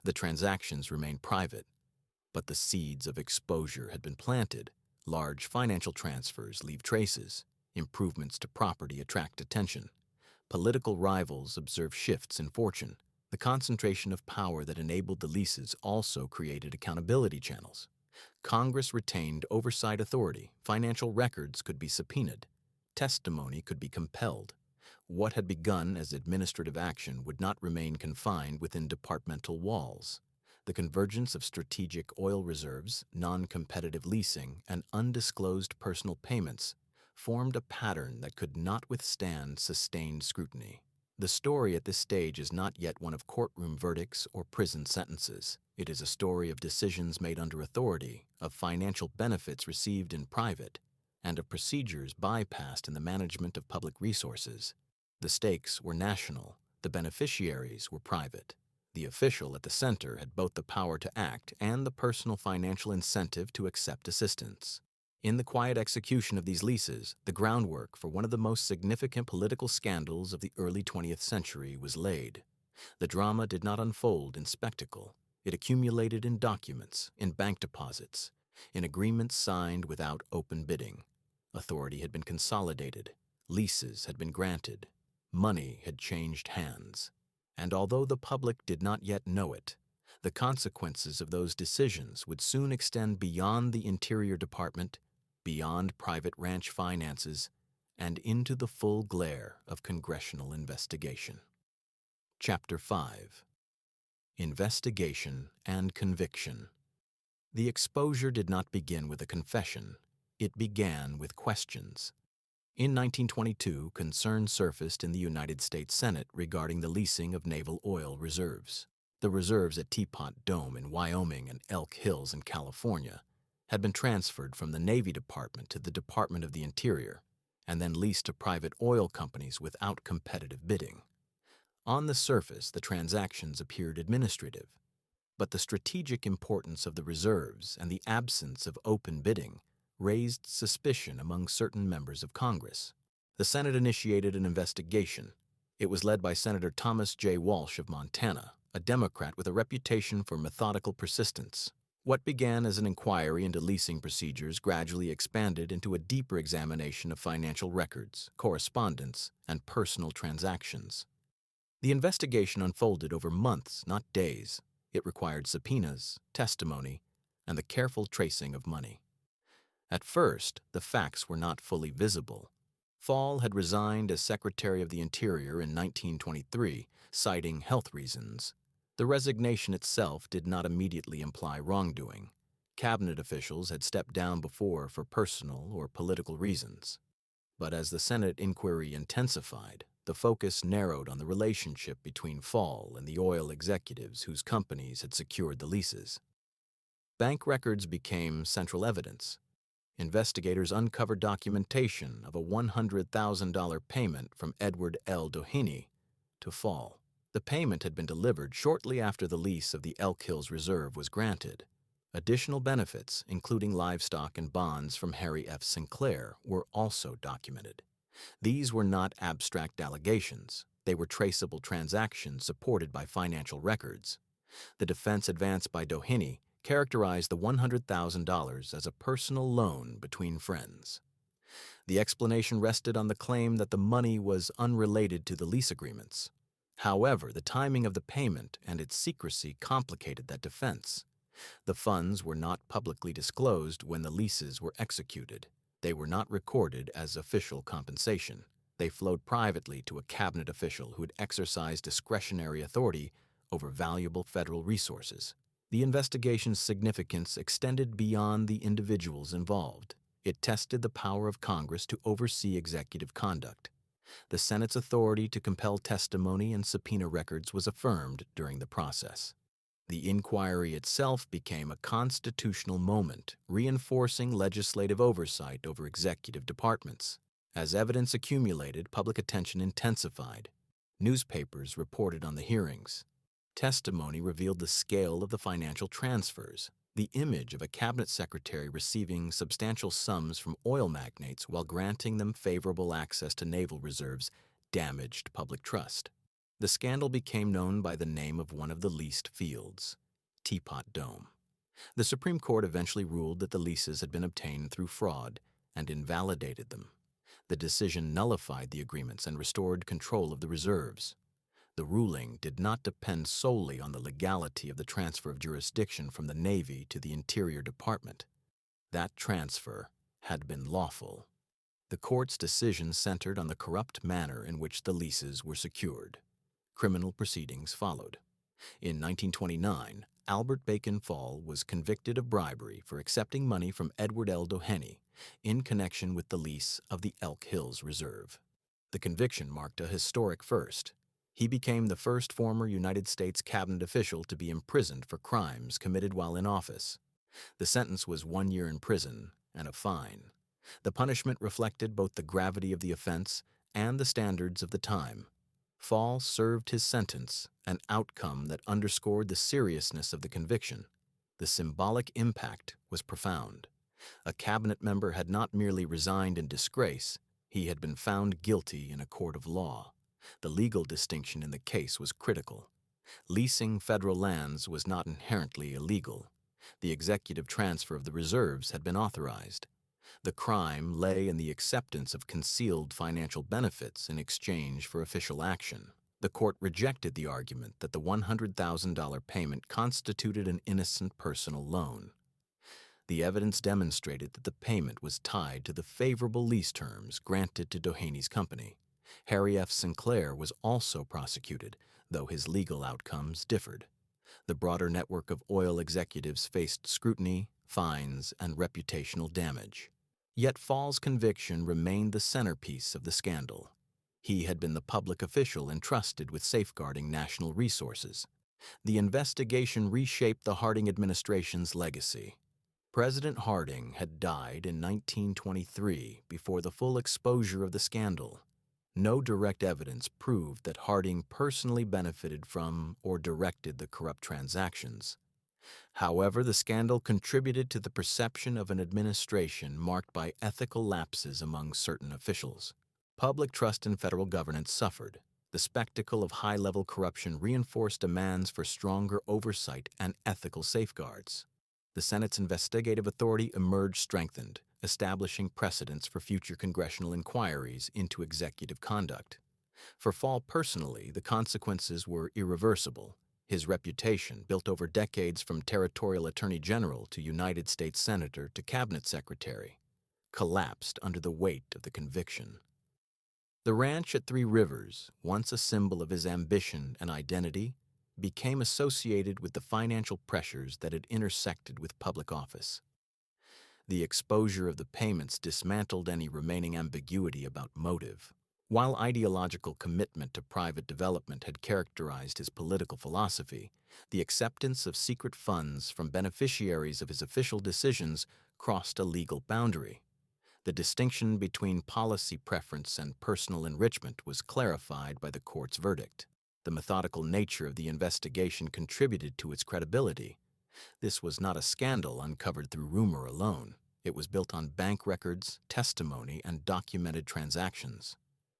The transactions remained private, but the seeds of exposure had been planted. Large financial transfers leave traces. Improvements to property attract attention. Political rivals observe shifts in fortune. The concentration of power that enabled the leases also created accountability channels. Congress retained oversight authority. Financial records could be subpoenaed. Testimony could be compelled. What had begun as administrative action would not remain confined within departmental walls. The convergence of strategic oil reserves, non-competitive leasing, and undisclosed personal payments formed a pattern that could not withstand sustained scrutiny. The story at this stage is not yet one of courtroom verdicts or prison sentences. It is a story of decisions made under authority, of financial benefits received in private, and of procedures bypassed in the management of public resources. The stakes were national. The beneficiaries were private. The official at the center had both the power to act and the personal financial incentive to accept assistance. In the quiet execution of these leases, the groundwork for one of the most significant political scandals of the early 20th century was laid. The drama did not unfold in spectacle. It accumulated in documents, in bank deposits, in agreements signed without open bidding. Authority had been consolidated. Leases had been granted. Money had changed hands. And although the public did not yet know it, the consequences of those decisions would soon extend beyond the Interior Department, beyond private ranch finances, and into the full glare of congressional investigation. Chapter 5. Investigation and Conviction. The exposure did not begin with a confession. It began with questions. In 1922, concern surfaced in the United States Senate regarding the leasing of naval oil reserves. The reserves at Teapot Dome in Wyoming and Elk Hills in California had been transferred from the Navy Department to the Department of the Interior and then leased to private oil companies without competitive bidding. On the surface, the transactions appeared administrative, but the strategic importance of the reserves and the absence of open bidding raised suspicion among certain members of Congress. The Senate initiated an investigation. It was led by Senator Thomas J. Walsh of Montana, a Democrat with a reputation for methodical persistence. What began as an inquiry into leasing procedures gradually expanded into a deeper examination of financial records, correspondence, and personal transactions. The investigation unfolded over months, not days. It required subpoenas, testimony, and the careful tracing of money. At first, the facts were not fully visible. Fall had resigned as Secretary of the Interior in 1923, citing health reasons. The resignation itself did not immediately imply wrongdoing. Cabinet officials had stepped down before for personal or political reasons. But as the Senate inquiry intensified, the focus narrowed on the relationship between Fall and the oil executives whose companies had secured the leases. Bank records became central evidence. Investigators uncovered documentation of a $100,000 payment from Edward L. Doheny to Fall. The payment had been delivered shortly after the lease of the Elk Hills Reserve was granted. Additional benefits, including livestock and bonds from Harry F. Sinclair, were also documented. These were not abstract allegations. They were traceable transactions supported by financial records. The defense advanced by Doheny characterized the $100,000 as a personal loan between friends. The explanation rested on the claim that the money was unrelated to the lease agreements. However, the timing of the payment and its secrecy complicated that defense. The funds were not publicly disclosed when the leases were executed. They were not recorded as official compensation. They flowed privately to a cabinet official who had exercised discretionary authority over valuable federal resources. The investigation's significance extended beyond the individuals involved. It tested the power of Congress to oversee executive conduct. The Senate's authority to compel testimony and subpoena records was affirmed during the process. The inquiry itself became a constitutional moment, reinforcing legislative oversight over executive departments. As evidence accumulated, public attention intensified. Newspapers reported on the hearings. Testimony revealed the scale of the financial transfers. The image of a cabinet secretary receiving substantial sums from oil magnates while granting them favorable access to naval reserves damaged public trust. The scandal became known by the name of one of the leased fields, Teapot Dome. The Supreme Court eventually ruled that the leases had been obtained through fraud and invalidated them. The decision nullified the agreements and restored control of the reserves. The ruling did not depend solely on the legality of the transfer of jurisdiction from the Navy to the Interior Department. That transfer had been lawful. The court's decision centered on the corrupt manner in which the leases were secured. Criminal proceedings followed. In 1929, Albert Bacon Fall was convicted of bribery for accepting money from Edward L. Doheny in connection with the lease of the Elk Hills Reserve. The conviction marked a historic first. He became the first former United States cabinet official to be imprisoned for crimes committed while in office. The sentence was 1 year in prison and a fine. The punishment reflected both the gravity of the offense and the standards of the time. Fall served his sentence, an outcome that underscored the seriousness of the conviction. The symbolic impact was profound. A cabinet member had not merely resigned in disgrace, he had been found guilty in a court of law. The legal distinction in the case was critical. Leasing federal lands was not inherently illegal. The executive transfer of the reserves had been authorized. The crime lay in the acceptance of concealed financial benefits in exchange for official action. The court rejected the argument that the $100,000 payment constituted an innocent personal loan. The evidence demonstrated that the payment was tied to the favorable lease terms granted to Doheny's company. Harry F. Sinclair was also prosecuted, though his legal outcomes differed. The broader network of oil executives faced scrutiny, fines, and reputational damage. Yet Fall's conviction remained the centerpiece of the scandal. He had been the public official entrusted with safeguarding national resources. The investigation reshaped the Harding administration's legacy. President Harding had died in 1923 before the full exposure of the scandal. No direct evidence proved that Harding personally benefited from or directed the corrupt transactions. However, the scandal contributed to the perception of an administration marked by ethical lapses among certain officials. Public trust in federal governance suffered. The spectacle of high-level corruption reinforced demands for stronger oversight and ethical safeguards. The Senate's investigative authority emerged strengthened, establishing precedents for future congressional inquiries into executive conduct. For Fall personally, the consequences were irreversible. His reputation, built over decades from territorial attorney general to United States senator to cabinet secretary, collapsed under the weight of the conviction. The ranch at Three Rivers, once a symbol of his ambition and identity, became associated with the financial pressures that had intersected with public office. The exposure of the payments dismantled any remaining ambiguity about motive. While ideological commitment to private development had characterized his political philosophy, the acceptance of secret funds from beneficiaries of his official decisions crossed a legal boundary. The distinction between policy preference and personal enrichment was clarified by the court's verdict. The methodical nature of the investigation contributed to its credibility. This was not a scandal uncovered through rumor alone. It was built on bank records, testimony, and documented transactions.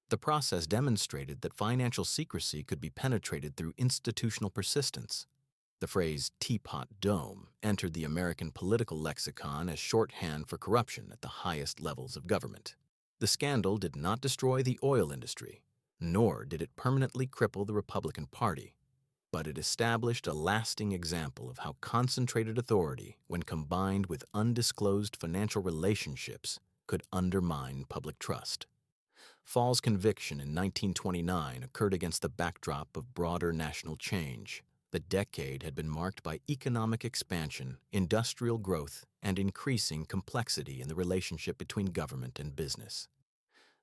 The process demonstrated that financial secrecy could be penetrated through institutional persistence. The phrase Teapot Dome entered the American political lexicon as shorthand for corruption at the highest levels of government. The scandal did not destroy the oil industry, nor did it permanently cripple the Republican Party, but it established a lasting example of how concentrated authority, when combined with undisclosed financial relationships, could undermine public trust. Fall's conviction in 1929 occurred against the backdrop of broader national change. The decade had been marked by economic expansion, industrial growth, and increasing complexity in the relationship between government and business.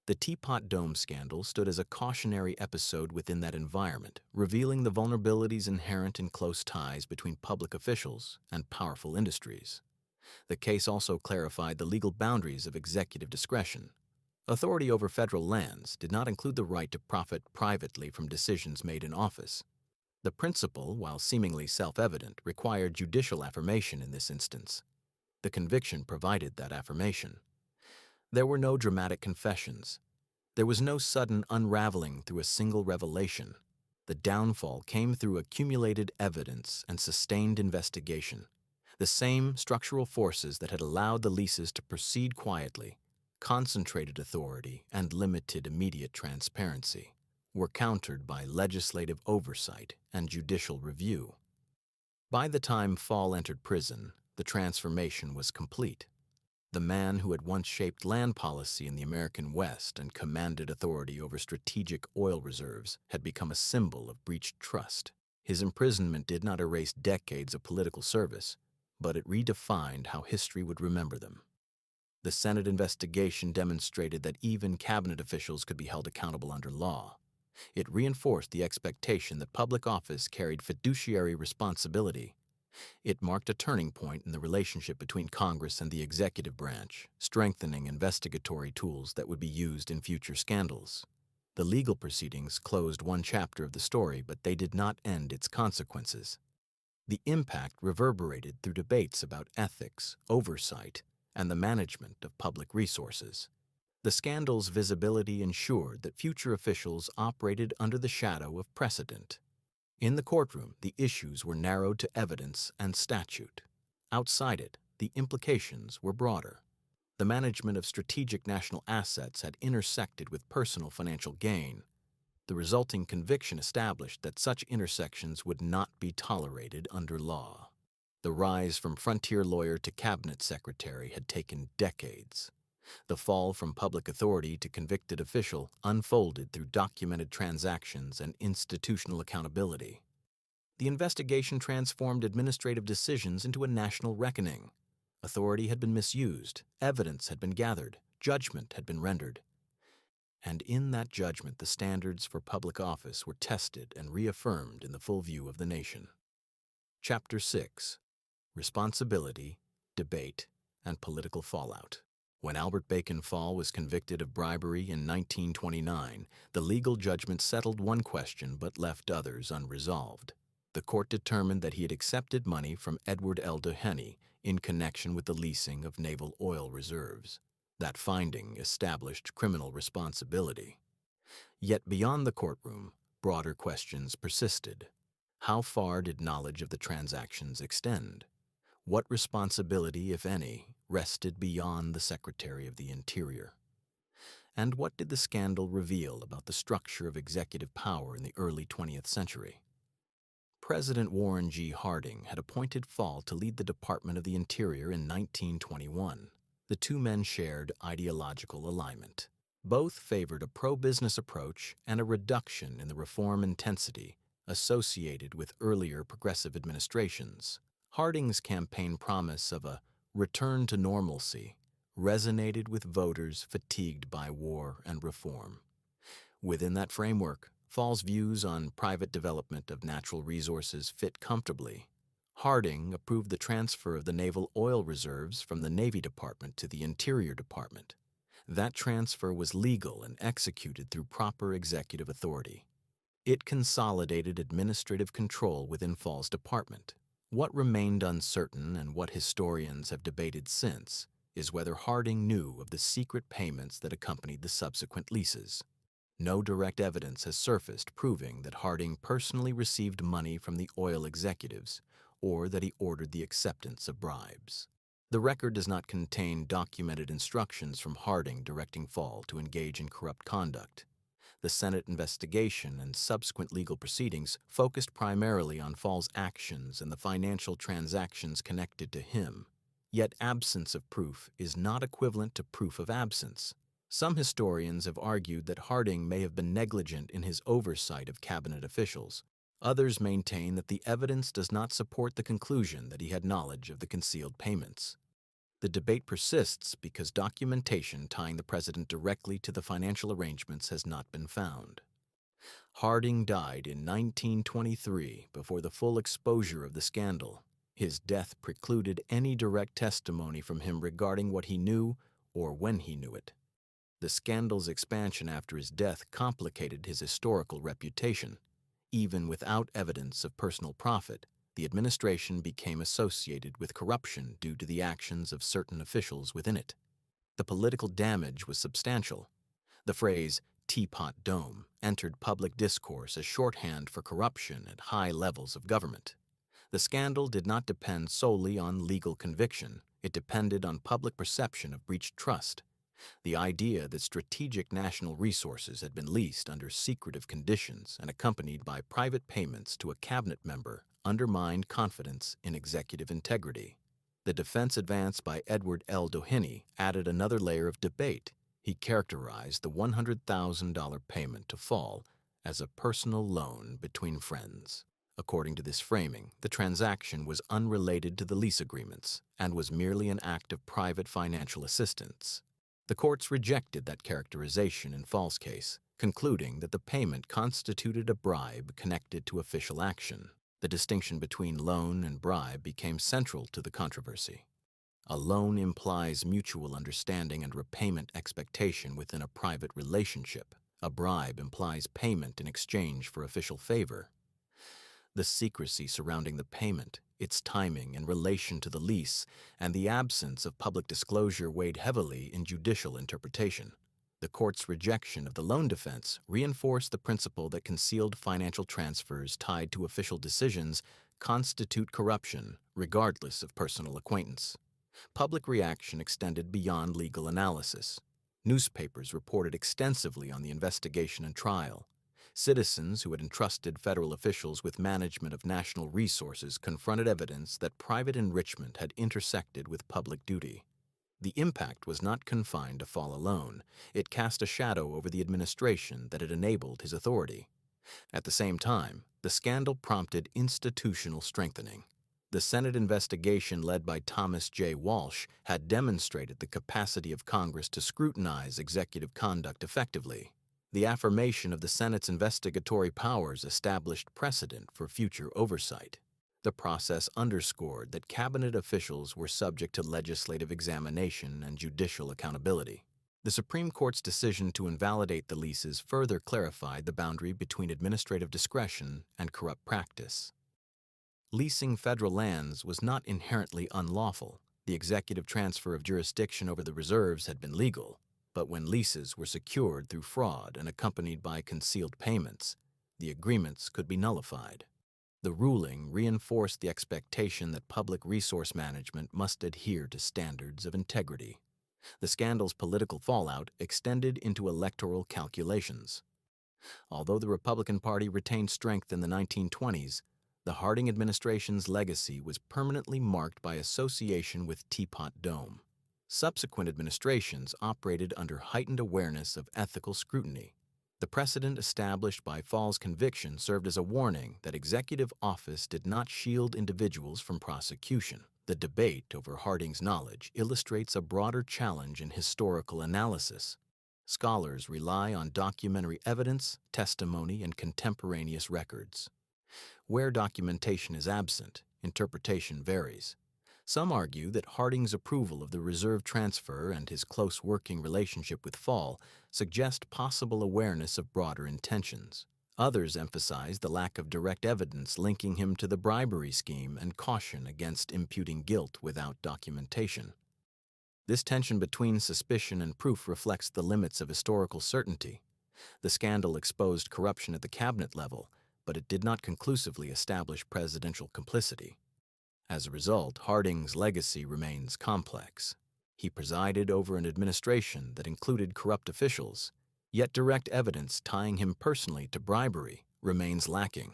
The Teapot Dome scandal stood as a cautionary episode within that environment, revealing the vulnerabilities inherent in close ties between public officials and powerful industries. The case also clarified the legal boundaries of executive discretion. Authority over federal lands did not include the right to profit privately from decisions made in office. The principle, while seemingly self-evident, required judicial affirmation in this instance. The conviction provided that affirmation. There were no dramatic confessions. There was no sudden unraveling through a single revelation. The downfall came through accumulated evidence and sustained investigation. The same structural forces that had allowed the leases to proceed quietly, concentrated authority, and limited immediate transparency, were countered by legislative oversight and judicial review. By the time Fall entered prison, the transformation was complete. The man who had once shaped land policy in the American West and commanded authority over strategic oil reserves had become a symbol of breached trust. His imprisonment did not erase decades of political service, but it redefined how history would remember them. The Senate investigation demonstrated that even cabinet officials could be held accountable under law. It reinforced the expectation that public office carried fiduciary responsibility. It marked a turning point in the relationship between Congress and the executive branch, strengthening investigatory tools that would be used in future scandals. The legal proceedings closed one chapter of the story, but they did not end its consequences. The impact reverberated through debates about ethics, oversight, and the management of public resources. The scandal's visibility ensured that future officials operated under the shadow of precedent. In the courtroom, the issues were narrowed to evidence and statute. Outside it, the implications were broader. The management of strategic national assets had intersected with personal financial gain. The resulting conviction established that such intersections would not be tolerated under law. The rise from frontier lawyer to cabinet secretary had taken decades. The fall from public authority to convicted official unfolded through documented transactions and institutional accountability. The investigation transformed administrative decisions into a national reckoning. Authority had been misused, evidence had been gathered, judgment had been rendered. And in that judgment, the standards for public office were tested and reaffirmed in the full view of the nation. Chapter 6: Responsibility, Debate, and Political Fallout. When Albert Bacon Fall was convicted of bribery in 1929, the legal judgment settled one question but left others unresolved. The court determined that he had accepted money from Edward L. Doheny in connection with the leasing of naval oil reserves. That finding established criminal responsibility. Yet beyond the courtroom, broader questions persisted. How far did knowledge of the transactions extend? What responsibility, if any, rested beyond the Secretary of the Interior? And what did the scandal reveal about the structure of executive power in the early 20th century? President Warren G. Harding had appointed Fall to lead the Department of the Interior in 1921. The two men shared ideological alignment. Both favored a pro-business approach and a reduction in the reform intensity associated with earlier progressive administrations. Harding's campaign promise of a return to normalcy resonated with voters fatigued by war and reform. Within that framework, Fall's views on private development of natural resources fit comfortably. Harding approved the transfer of the naval oil reserves from the Navy Department to the Interior Department. That transfer was legal and executed through proper executive authority. It consolidated administrative control within Fall's department. What remained uncertain, and what historians have debated since, is whether Harding knew of the secret payments that accompanied the subsequent leases. No direct evidence has surfaced proving that Harding personally received money from the oil executives or that he ordered the acceptance of bribes. The record does not contain documented instructions from Harding directing Fall to engage in corrupt conduct. The Senate investigation and subsequent legal proceedings focused primarily on Fall's actions and the financial transactions connected to him. Yet absence of proof is not equivalent to proof of absence. Some historians have argued that Harding may have been negligent in his oversight of cabinet officials. Others maintain that the evidence does not support the conclusion that he had knowledge of the concealed payments. The debate persists because documentation tying the president directly to the financial arrangements has not been found. Harding died in 1923 before the full exposure of the scandal. His death precluded any direct testimony from him regarding what he knew or when he knew it. The scandal's expansion after his death complicated his historical reputation. Even without evidence of personal profit, the administration became associated with corruption due to the actions of certain officials within it. The political damage was substantial. The phrase "Teapot Dome" entered public discourse as shorthand for corruption at high levels of government. The scandal did not depend solely on legal conviction. It depended on public perception of breached trust. The idea that strategic national resources had been leased under secretive conditions and accompanied by private payments to a cabinet member undermined confidence in executive integrity. The defense advance by Edward L. Doheny added another layer of debate. He characterized the $100,000 payment to Fall as a personal loan between friends. According to this framing, the transaction was unrelated to the lease agreements and was merely an act of private financial assistance. The courts rejected that characterization in Fall's case, concluding that the payment constituted a bribe connected to official action. The distinction between loan and bribe became central to the controversy. A loan implies mutual understanding and repayment expectation within a private relationship. A bribe implies payment in exchange for official favor. The secrecy surrounding the payment, its timing in relation to the lease, and the absence of public disclosure weighed heavily in judicial interpretation. The court's rejection of the loan defense reinforced the principle that concealed financial transfers tied to official decisions constitute corruption, regardless of personal acquaintance. Public reaction extended beyond legal analysis. Newspapers reported extensively on the investigation and trial. Citizens who had entrusted federal officials with management of national resources confronted evidence that private enrichment had intersected with public duty. The impact was not confined to Fall alone. It cast a shadow over the administration that had enabled his authority. At the same time, the scandal prompted institutional strengthening. The Senate investigation led by Thomas J. Walsh had demonstrated the capacity of Congress to scrutinize executive conduct effectively. The affirmation of the Senate's investigatory powers established precedent for future oversight. The process underscored that cabinet officials were subject to legislative examination and judicial accountability. The Supreme Court's decision to invalidate the leases further clarified the boundary between administrative discretion and corrupt practice. Leasing federal lands was not inherently unlawful. The executive transfer of jurisdiction over the reserves had been legal, but when leases were secured through fraud and accompanied by concealed payments, the agreements could be nullified. The ruling reinforced the expectation that public resource management must adhere to standards of integrity. The scandal's political fallout extended into electoral calculations. Although the Republican Party retained strength in the 1920s, the Harding administration's legacy was permanently marked by association with Teapot Dome. Subsequent administrations operated under heightened awareness of ethical scrutiny. The precedent established by Fall's conviction served as a warning that executive office did not shield individuals from prosecution. The debate over Harding's knowledge illustrates a broader challenge in historical analysis. Scholars rely on documentary evidence, testimony, and contemporaneous records. Where documentation is absent, interpretation varies. Some argue that Harding's approval of the reserve transfer and his close working relationship with Fall suggest possible awareness of broader intentions. Others emphasize the lack of direct evidence linking him to the bribery scheme and caution against imputing guilt without documentation. This tension between suspicion and proof reflects the limits of historical certainty. The scandal exposed corruption at the cabinet level, but it did not conclusively establish presidential complicity. As a result, Harding's legacy remains complex. He presided over an administration that included corrupt officials, yet direct evidence tying him personally to bribery remains lacking.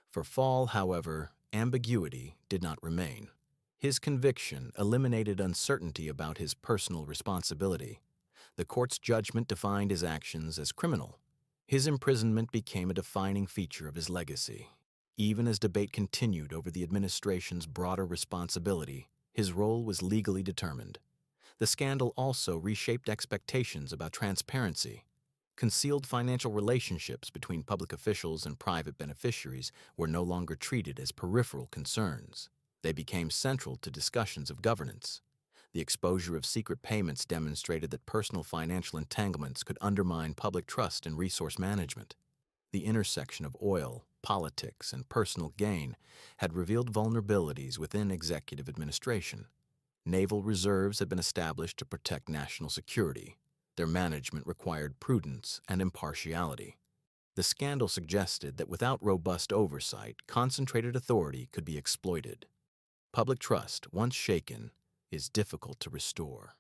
For Fall, however, ambiguity did not remain. His conviction eliminated uncertainty about his personal responsibility. The court's judgment defined his actions as criminal. His imprisonment became a defining feature of his legacy. Even as debate continued over the administration's broader responsibility, his role was legally determined. The scandal also reshaped expectations about transparency. Concealed financial relationships between public officials and private beneficiaries were no longer treated as peripheral concerns. They became central to discussions of governance. The exposure of secret payments demonstrated that personal financial entanglements could undermine public trust in resource management. The intersection of oil, politics, and personal gain had revealed vulnerabilities within executive administration. Naval reserves had been established to protect national security. Their management required prudence and impartiality. The scandal suggested that without robust oversight, concentrated authority could be exploited. Public trust, once shaken, is difficult to restore.